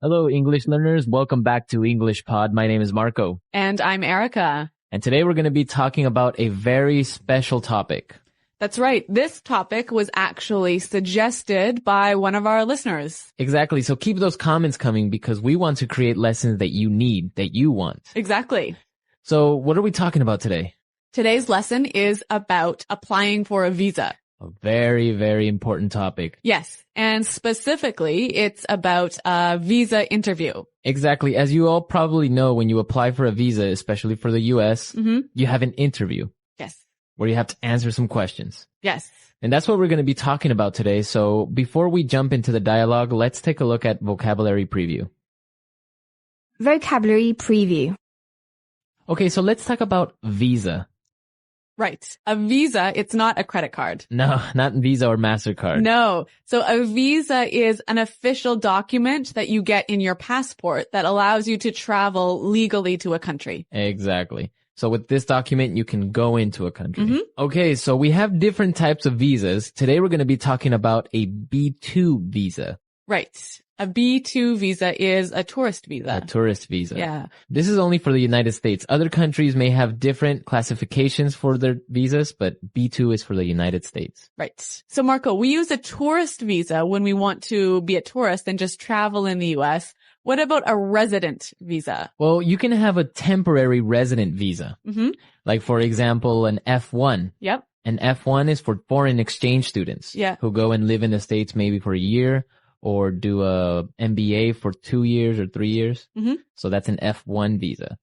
Hello, English learners. Welcome back to English Pod. My name is Marco. And I'm Erica. And today we're going to be talking about a very special topic. That's right. This topic was actually suggested by one of our listeners. Exactly. So keep those comments coming because we want to create lessons that you need, that you want. Exactly. So what are we talking about today? Today's lesson is about applying for a visa. A very, very important topic. Yes. And specifically, it's about a visa interview. Exactly. As you all probably know, when you apply for a visa, especially for the US, you have an interview. Yes. Where you have to answer some questions. Yes. And that's what we're going to be talking about today. So before we jump into the dialogue, let's take a look at vocabulary preview. Vocabulary preview. Okay, so let's talk about visa. Right. A visa, it's not a credit card. No, not Visa or MasterCard. No. So a visa is an official document that you get in your passport that allows you to travel legally to a country. Exactly. So with this document, you can go into a country. Okay, so we have different types of visas. Today we're going to be talking about a B2 visa. Right. A B2 visa is a tourist visa. A tourist visa. Yeah. This is only for the United States. Other countries may have different classifications for their visas, but B2 is for the United States. Right. So Marco, we use a tourist visa when we want to be a tourist and just travel in the US. What about a resident visa? Well, you can have a temporary resident visa. Like, for example, an F1. Yep. An F1 is for foreign exchange students. Yeah. Who go and live in the States maybe for a year or do a MBA for 2 years or 3 years. So that's an F1 visa.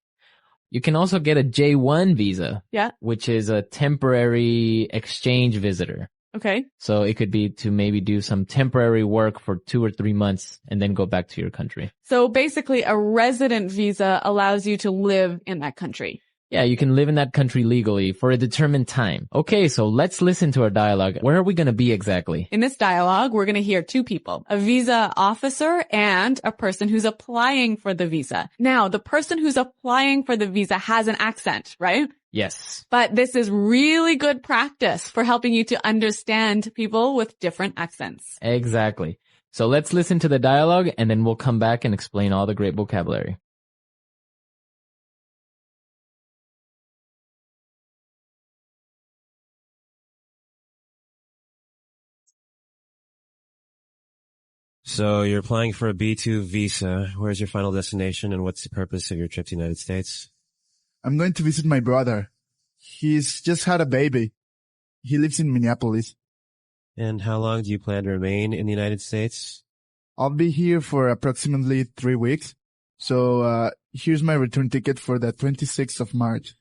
You can also get a J1 visa. Yeah. Which is a temporary exchange visitor. Okay. So it could be to maybe do some temporary work for 2 or 3 months and then go back to your country. So basically a resident visa allows you to live in that country. Yeah, you can live in that country legally for a determined time. Okay, so let's listen to our dialogue. Where are we going to be exactly? In this dialogue, we're going to hear two people, a visa officer and a person who's applying for the visa. Now, the person who's applying for the visa has an accent, right? Yes. But this is really good practice for helping you to understand people with different accents. Exactly. So let's listen to the dialogue and then we'll come back and explain all the great vocabulary. So you're applying for a B2 visa. Where's your final destination and what's the purpose of your trip to the United States? I'm going to visit my brother. He's just had a baby. He lives in Minneapolis. And how long do you plan to remain in the United States? I'll be here for approximately 3 weeks. So, here's my return ticket for the 26th of March.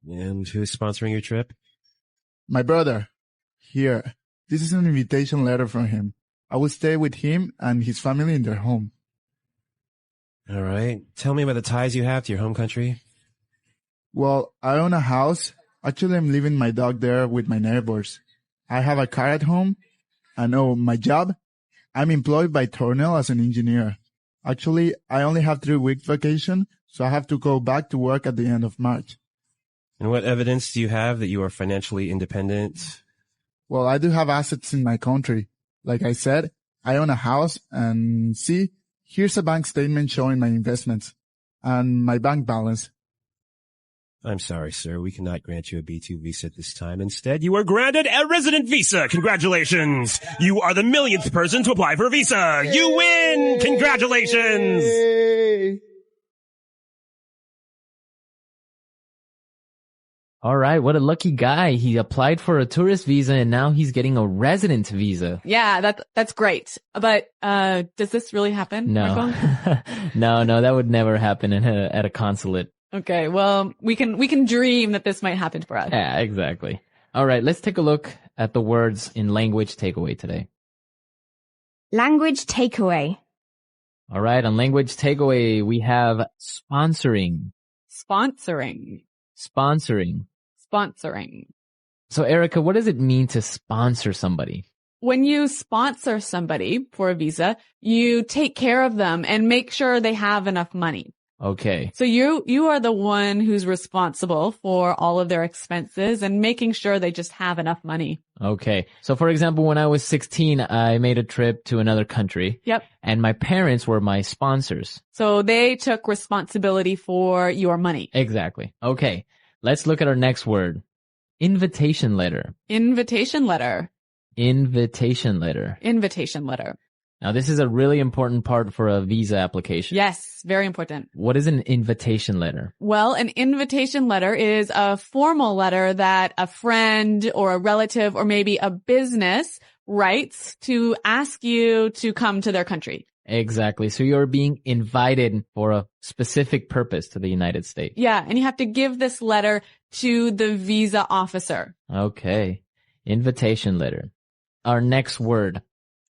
And who's sponsoring your trip? My brother. Here. This is an invitation letter from him. I will stay with him and his family in their home. All right. Tell me about the ties you have to your home country. Well, I own a house. Actually, I'm leaving my dog there with my neighbors. I have a car at home. And my job? I'm employed by Tornell as an engineer. Actually, I only have 3 weeks vacation, so I have to go back to work at the end of March. And what evidence do you have that you are financially independent? Well, I do have assets in my country. Like I said, I own a house and see, here's a bank statement showing my investments and my bank balance. I'm sorry, sir. We cannot grant you a B2 visa at this time. Instead, you are granted a resident visa. Congratulations. You are the millionth person to apply for a visa. You win. Congratulations. Yay! All right, what a lucky guy. He applied for a tourist visa and now he's getting a resident visa. Yeah, that's great. But, does this really happen? No. Marco? No, that would never happen at a consulate. Okay, well, we can dream that this might happen for us. Yeah, exactly. All right, let's take a look at the words in language takeaway today. Language takeaway. All right, on language takeaway, we have sponsoring. Sponsoring. So Erica, what does it mean to sponsor somebody? When you sponsor somebody for a visa, you take care of them and make sure they have enough money. Okay. So you are the one who's responsible for all of their expenses and making sure they just have enough money. Okay. So for example, when I was 16, I made a trip to another country. Yep. And my parents were my sponsors. So they took responsibility for your money. Exactly. Okay. Let's look at our next word. Invitation letter. Invitation letter. Invitation letter. Invitation letter. Now, this is a really important part for a visa application. Yes, very important. What is an invitation letter? Well, an invitation letter is a formal letter that a friend or a relative or maybe a business writes to ask you to come to their country. Exactly. So you're being invited for a specific purpose to the United States. Yeah, and you have to give this letter to the visa officer. Okay. Invitation letter. Our next word.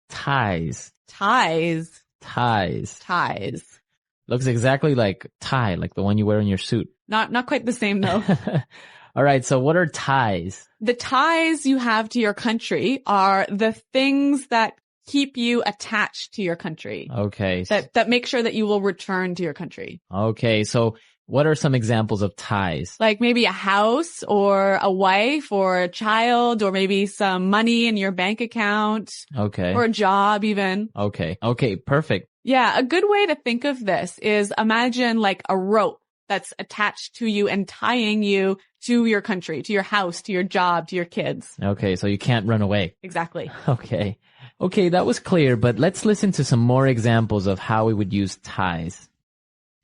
Ties. Ties. Ties. Ties. Looks exactly like tie, like the one you wear in your suit. Not quite the same though. All right. So what are ties? The ties you have to your country are the things that keep you attached to your country. Okay. That make sure that you will return to your country. Okay. So what are some examples of ties? Like maybe a house or a wife or a child or maybe some money in your bank account. Okay. Or a job even. Okay. Okay. Perfect. Yeah. A good way to think of this is imagine like a rope that's attached to you and tying you to your country, to your house, to your job, to your kids. Okay. So you can't run away. Exactly. Okay. Okay. That was clear, but let's listen to some more examples of how we would use ties.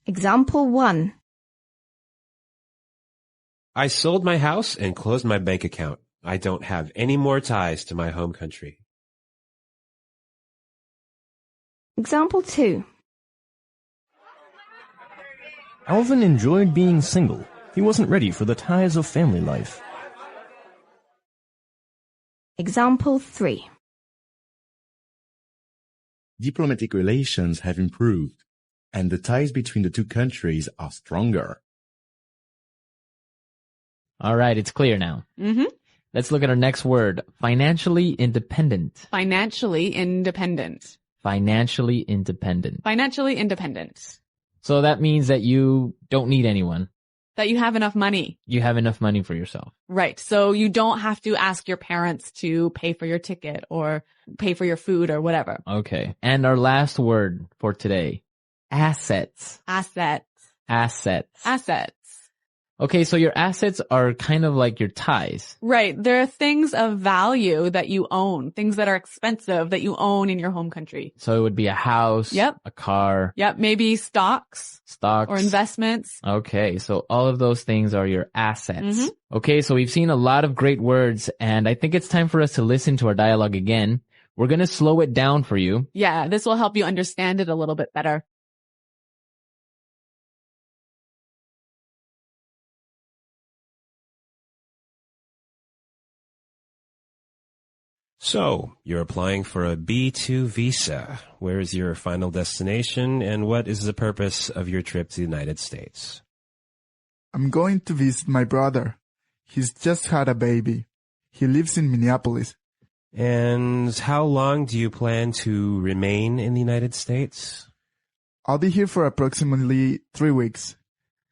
Example 1. I sold my house and closed my bank account. I don't have any more ties to my home country. Example 2. Alvin enjoyed being single. He wasn't ready for the ties of family life. Example 3. Diplomatic relations have improved, and the ties between the two countries are stronger. All right. It's clear now. Mm-hmm. Let's look at our next word. Financially independent. Financially independent. Financially independent. Financially independent. So that means that you don't need anyone. That you have enough money. You have enough money for yourself. Right. So you don't have to ask your parents to pay for your ticket or pay for your food or whatever. Okay. And our last word for today. Assets. Assets. Assets. Assets. Okay, so your assets are kind of like your ties. Right. There are things of value that you own, things that are expensive that you own in your home country. So it would be a house, Yep. a car, Yep. Maybe stocks stocks, or investments. Okay, so all of those things are your assets. Mhm. Okay, so we've seen a lot of great words, and I think it's time for us to listen to our dialogue again. We're going to slow it down for you. Yeah. This will help you understand it a little bit better. So, you're applying for a B2 visa. Where is your final destination, and what is the purpose of your trip to the United States? I'm going to visit my brother. He's just had a baby. He lives in Minneapolis. And how long do you plan to remain in the United States? I'll be here for approximately 3 weeks.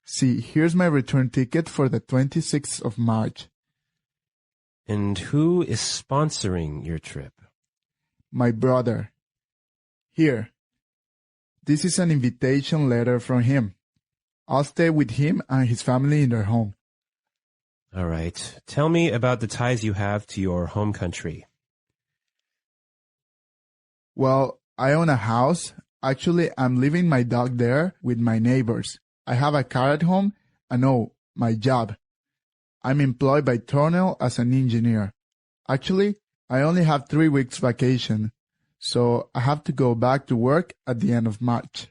See, here's my return ticket for the 26th of March. And who is sponsoring your trip? My brother. Here. This is an invitation letter from him. I'll stay with him and his family in their home. All right. Tell me about the ties you have to your home country. Well, I own a house. Actually, I'm leaving my dog there with my neighbors. I have a car at home and my job. I'm employed by Tornell as an engineer. Actually, I only have 3 weeks vacation, so I have to go back to work at the end of March.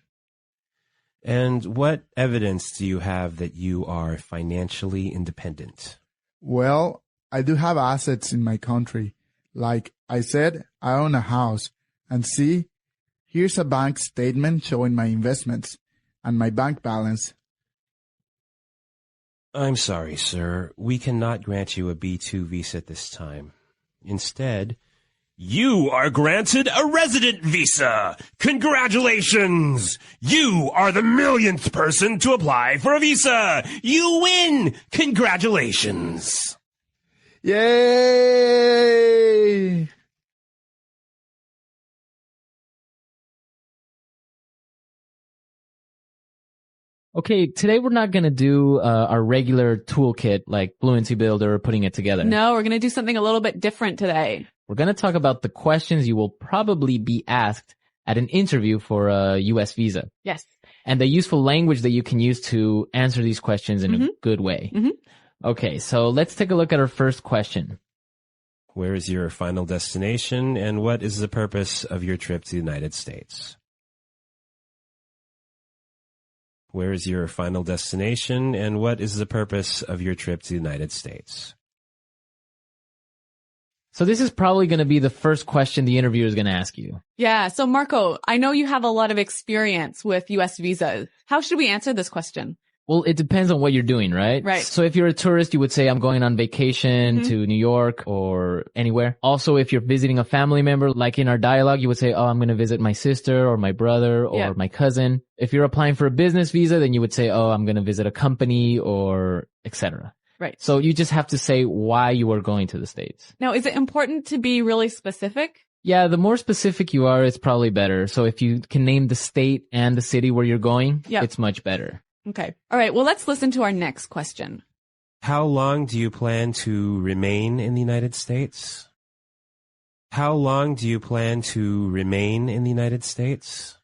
And what evidence do you have that you are financially independent? Well, I do have assets in my country. Like I said, I own a house. And see, here's a bank statement showing my investments and my bank balance. I'm sorry, sir. We cannot grant you a B2 visa at this time. Instead, You are granted a resident visa. Congratulations! You are the millionth person to apply for a visa. You win! Congratulations! Yay! Okay, today we're not going to do our regular toolkit like Fluency Builder, putting it together. No, we're going to do something a little bit different today. We're going to talk about the questions you will probably be asked at an interview for a U.S. visa. Yes. And the useful language that you can use to answer these questions in a good way. Okay, so let's take a look at our first question. Where is your final destination, and what is the purpose of your trip to the United States? Where is your final destination, and what is the purpose of your trip to the United States? So this is probably going to be the first question the interviewer is going to ask you. Yeah. So Marco, I know you have a lot of experience with U.S. visas. How should we answer this question? Well, it depends on what you're doing, right? Right. So if you're a tourist, you would say, I'm going on vacation to New York or anywhere. Also, if you're visiting a family member, like in our dialogue, you would say, oh, I'm going to visit my sister or my brother or my cousin. If you're applying for a business visa, then you would say, oh, I'm going to visit a company or etc. Right. So you just have to say why you are going to the States. Now, is it important to be really specific? Yeah, the more specific you are, it's probably better. So if you can name the state and the city where you're going, it's much better. Okay. All right. Well, let's listen to our next question. How long do you plan to remain in the United States? How long do you plan to remain in the United States?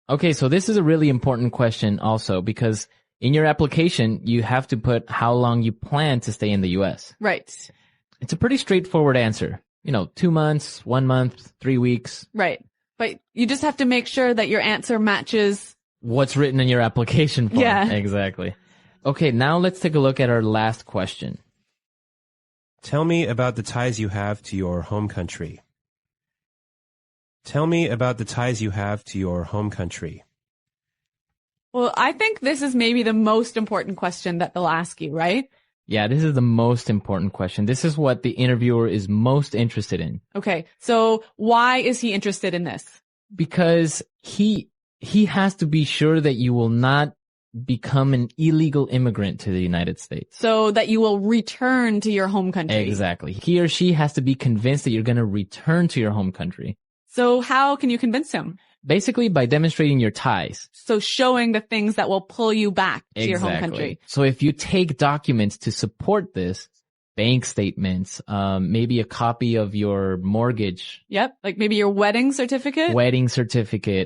Okay, so this is a really important question also because in your application, you have to put how long you plan to stay in the U.S. Right. It's a pretty straightforward answer. 2 months, 1 month, 3 weeks. Right. But you just have to make sure that your answer matches what's written in your application form. Yeah. Exactly. Okay, now let's take a look at our last question. Tell me about the ties you have to your home country. Tell me about the ties you have to your home country. Well, I think this is maybe the most important question that they'll ask you, right? Yeah, this is the most important question. This is what the interviewer is most interested in. Okay, so why is he interested in this? Because he has to be sure that you will not become an illegal immigrant to the United States. So that you will return to your home country. Exactly. He or she has to be convinced that you're going to return to your home country. So how can you convince him? Basically by demonstrating your ties. So showing the things that will pull you back to your home country. So if you take documents to support this, bank statements, maybe a copy of your mortgage. Yep. Like maybe your wedding certificate.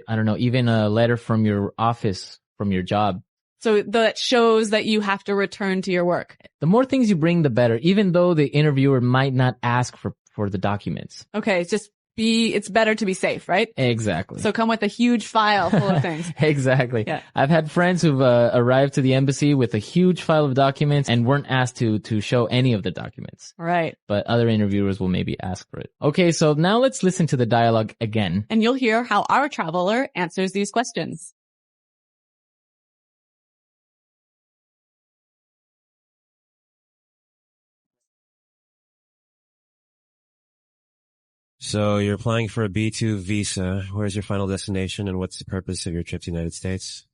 I don't know, even a letter from your office, from your job. So that shows that you have to return to your work. The more things you bring, the better, even though the interviewer might not ask for the documents. Okay. It's better to be safe, right? Exactly. So come with a huge file full of things. Exactly. Yeah. I've had friends who've arrived to the embassy with a huge file of documents and weren't asked to show any of the documents. Right. But other interviewers will maybe ask for it. Okay, so now let's listen to the dialogue again. And you'll hear how our traveler answers these questions. So you're applying for a B2 visa. Where's your final destination, and what's the purpose of your trip to the United States?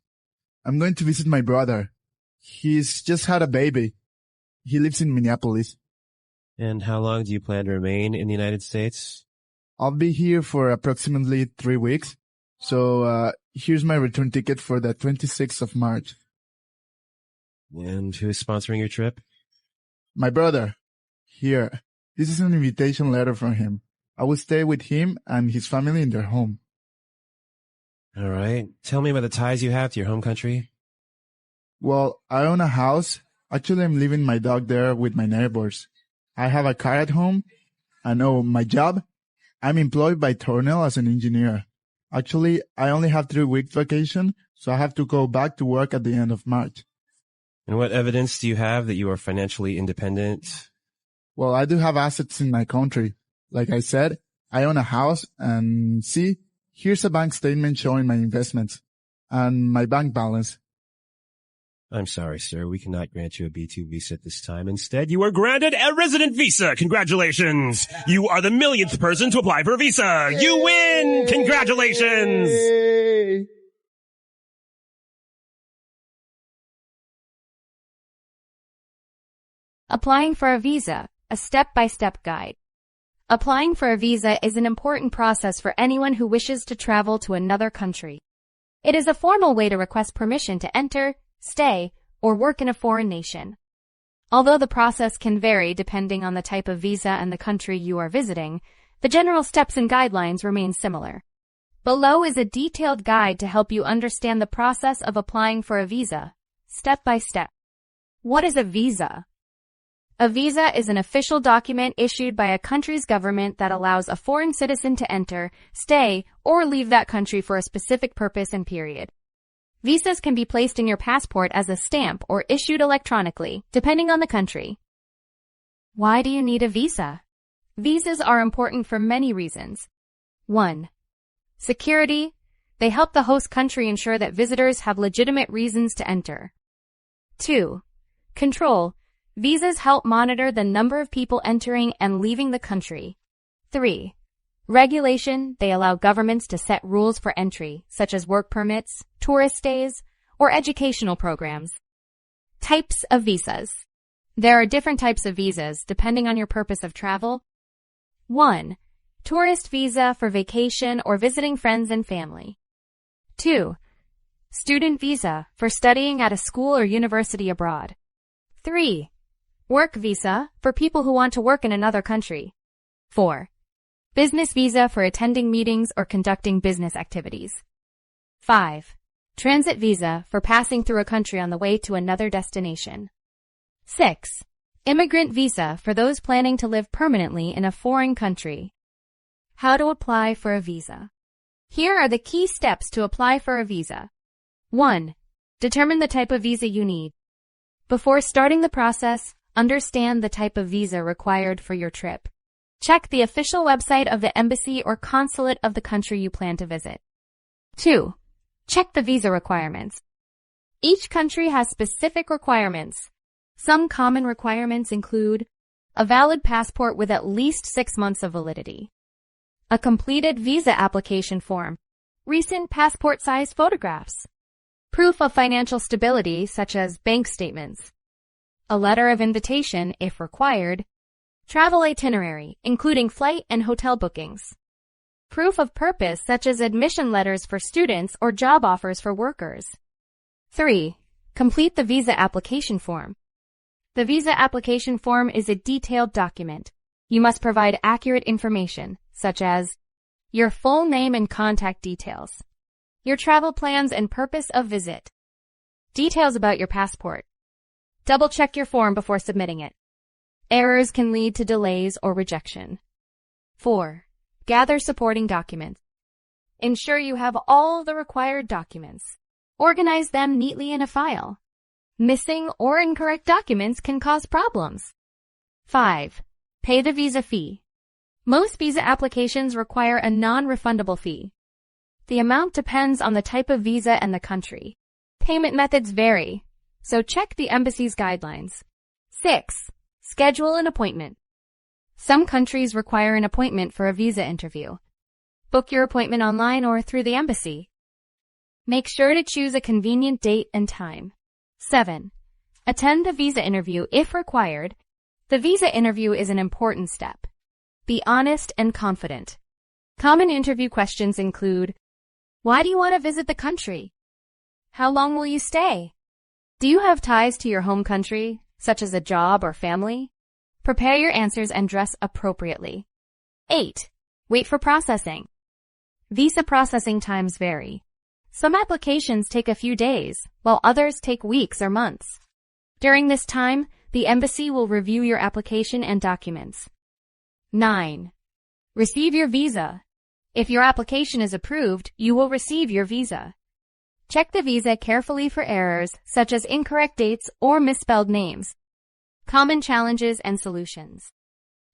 I'm going to visit my brother. He's just had a baby. He lives in Minneapolis. And how long do you plan to remain in the United States? I'll be here for approximately 3 weeks. So here's my return ticket for the 26th of March. And who's sponsoring your trip? My brother. Here. This is an invitation letter from him. I will stay with him and his family in their home. All right. Tell me about the ties you have to your home country. Well, I own a house. Actually, I'm leaving my dog there with my neighbors. I have a car at home. And my job? I'm employed by Tornell as an engineer. Actually, I only have 3 weeks vacation, so I have to go back to work at the end of March. And what evidence do you have that you are financially independent? Well, I do have assets in my country. Like I said, I own a house and see, here's a bank statement showing my investments and my bank balance. I'm sorry, sir. We cannot grant you a B2 visa at this time. Instead, you are granted a resident visa. Congratulations. You are the millionth person to apply for a visa. You win. Congratulations. Yay! Applying for a visa, a step-by-step guide. Applying for a visa is an important process for anyone who wishes to travel to another country. It is a formal way to request permission to enter, stay, or work in a foreign nation. Although the process can vary depending on the type of visa and the country you are visiting, the general steps and guidelines remain similar. Below is a detailed guide to help you understand the process of applying for a visa, step by step. What is a visa? A visa is an official document issued by a country's government that allows a foreign citizen to enter, stay, or leave that country for a specific purpose and period. Visas can be placed in your passport as a stamp or issued electronically, depending on the country. Why do you need a visa? Visas are important for many reasons. 1. Security. They help the host country ensure that visitors have legitimate reasons to enter. 2. Control. Visas help monitor the number of people entering and leaving the country. 3. Regulation. They allow governments to set rules for entry, such as work permits, tourist stays, or educational programs. Types of visas. There are different types of visas depending on your purpose of travel. 1. Tourist visa for vacation or visiting friends and family. 2. Student visa for studying at a school or university abroad. 3. Work visa for people who want to work in another country. 4. Business visa for attending meetings or conducting business activities. 5. Transit visa for passing through a country on the way to another destination. 6. Immigrant visa for those planning to live permanently in a foreign country. How to apply for a visa. Here are the key steps to apply for a visa. 1. Determine the type of visa you need. Before starting the process, understand the type of visa required for your trip. Check the official website of the embassy or consulate of the country you plan to visit. 2. Check the visa requirements. Each country has specific requirements. Some common requirements include a valid passport with at least 6 months of validity, a completed visa application form, recent passport-sized photographs, proof of financial stability such as bank statements, a letter of invitation if required, travel itinerary, including flight and hotel bookings, proof of purpose such as admission letters for students or job offers for workers. 3. Complete the visa application form. The visa application form is a detailed document. You must provide accurate information, such as your full name and contact details, your travel plans and purpose of visit, details about your passport. Double-check your form before submitting it. Errors can lead to delays or rejection. 4. Gather supporting documents. Ensure you have all the required documents. Organize them neatly in a file. Missing or incorrect documents can cause problems. 5. Pay the visa fee. Most visa applications require a non-refundable fee. The amount depends on the type of visa and the country. Payment methods vary, so check the embassy's guidelines. 6. Schedule an appointment. Some countries require an appointment for a visa interview. Book your appointment online or through the embassy. Make sure to choose a convenient date and time. 7. Attend the visa interview if required. The visa interview is an important step. Be honest and confident. Common interview questions include, why do you want to visit the country? How long will you stay? Do you have ties to your home country, such as a job or family? Prepare your answers and dress appropriately. 8. Wait for processing. Visa processing times vary. Some applications take a few days, while others take weeks or months. During this time, the embassy will review your application and documents. 9. Receive your visa. If your application is approved, you will receive your visa. Check the visa carefully for errors, such as incorrect dates or misspelled names. Common challenges and solutions.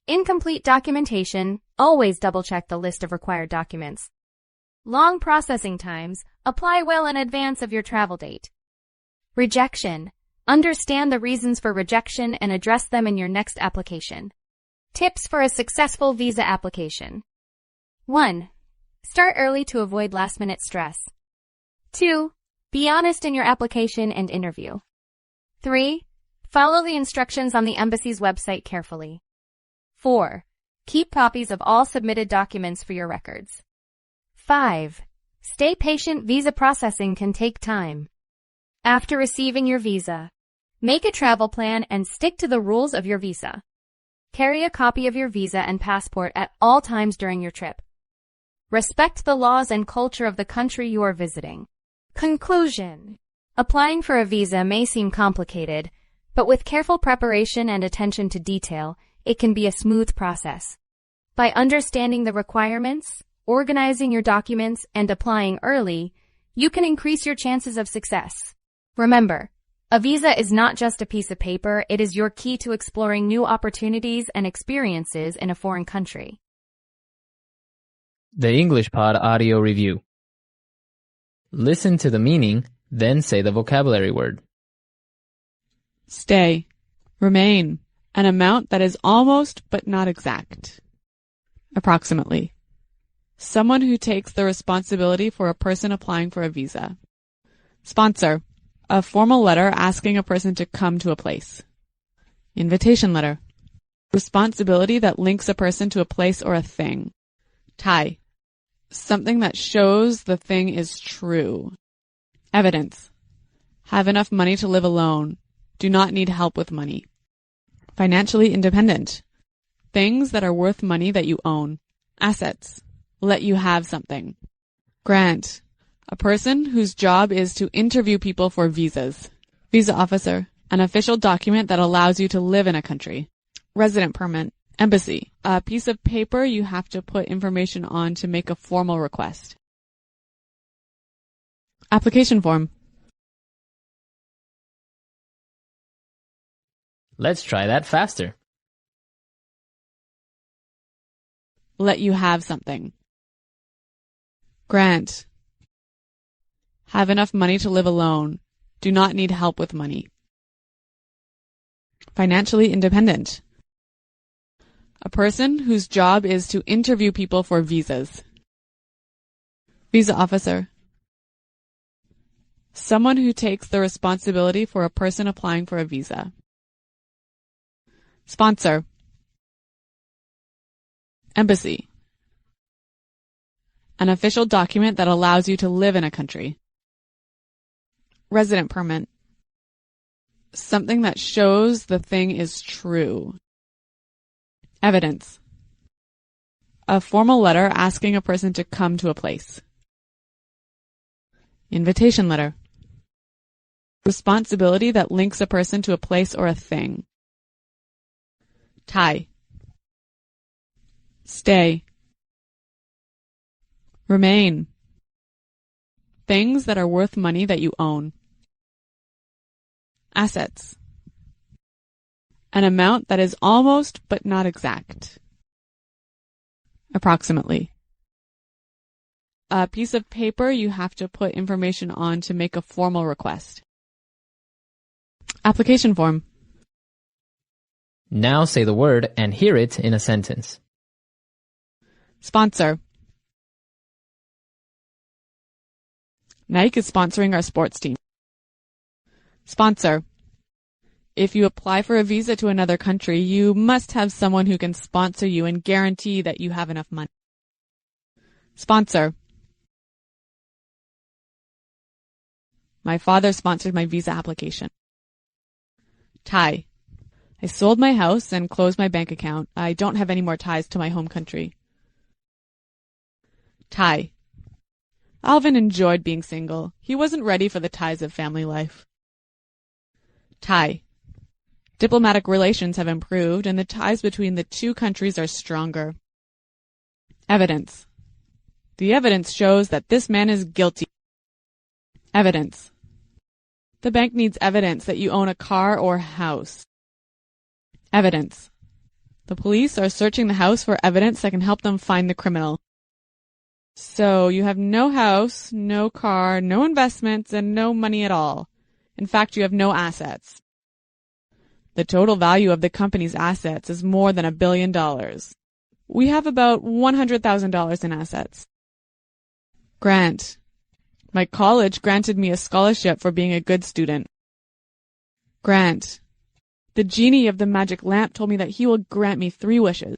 Incomplete documentation. Always double-check the list of required documents. Long processing times. Apply well in advance of your travel date. Rejection. Understand the reasons for rejection and address them in your next application. Tips for a successful visa application. 1. Start early to avoid last-minute stress. 2. Be honest in your application and interview. 3. Follow the instructions on the embassy's website carefully. 4. Keep copies of all submitted documents for your records. 5. Stay patient. Visa processing can take time. After receiving your visa, make a travel plan and stick to the rules of your visa. Carry a copy of your visa and passport at all times during your trip. Respect the laws and culture of the country you are visiting. Conclusion. Applying for a visa may seem complicated, but with careful preparation and attention to detail, it can be a smooth process. By understanding the requirements, organizing your documents, and applying early, you can increase your chances of success. Remember, a visa is not just a piece of paper, it is your key to exploring new opportunities and experiences in a foreign country. The English Pod Audio Review. Listen to the meaning, then say the vocabulary word. Stay. Remain. An amount that is almost but not exact. Approximately. Someone who takes the responsibility for a person applying for a visa. Sponsor. A formal letter asking a person to come to a place. Invitation letter. Responsibility that links a person to a place or a thing. Tie. Something that shows the thing is true. Evidence. Have enough money to live alone. Do not need help with money. Financially independent. Things that are worth money that you own. Assets. Let you have something. Grant. A person whose job is to interview people for visas. Visa officer. An official document that allows you to live in a country. Resident permit. Embassy. A piece of paper you have to put information on to make a formal request. Application form. Let's try that faster. Let you have something. Grant. Have enough money to live alone. Do not need help with money. Financially independent. A person whose job is to interview people for visas. Visa officer. Someone who takes the responsibility for a person applying for a visa. Sponsor. Embassy. An official document that allows you to live in a country. Resident permit. Something that shows the thing is true. Evidence. A formal letter asking a person to come to a place. Invitation letter. Responsibility that links a person to a place or a thing. Tie. Stay. Remain. Things that are worth money that you own. Assets. An amount that is almost but not exact. Approximately. A piece of paper you have to put information on to make a formal request. Application form. Now say the word and hear it in a sentence. Sponsor. Nike is sponsoring our sports team. Sponsor. If you apply for a visa to another country, you must have someone who can sponsor you and guarantee that you have enough money. Sponsor. My father sponsored my visa application. Tie. I sold my house and closed my bank account. I don't have any more ties to my home country. Tie. Alvin enjoyed being single. He wasn't ready for the ties of family life. Tie. Diplomatic relations have improved and the ties between the two countries are stronger. Evidence. The evidence shows that this man is guilty. Evidence. The bank needs evidence that you own a car or house. Evidence. The police are searching the house for evidence that can help them find the criminal. So you have no house, no car, no investments, and no money at all. In fact, you have no assets. The total value of the company's assets is more than $1 billion. We have about $100,000 in assets. Grant. My college granted me a scholarship for being a good student. Grant. The genie of the magic lamp told me that he will grant me 3 wishes.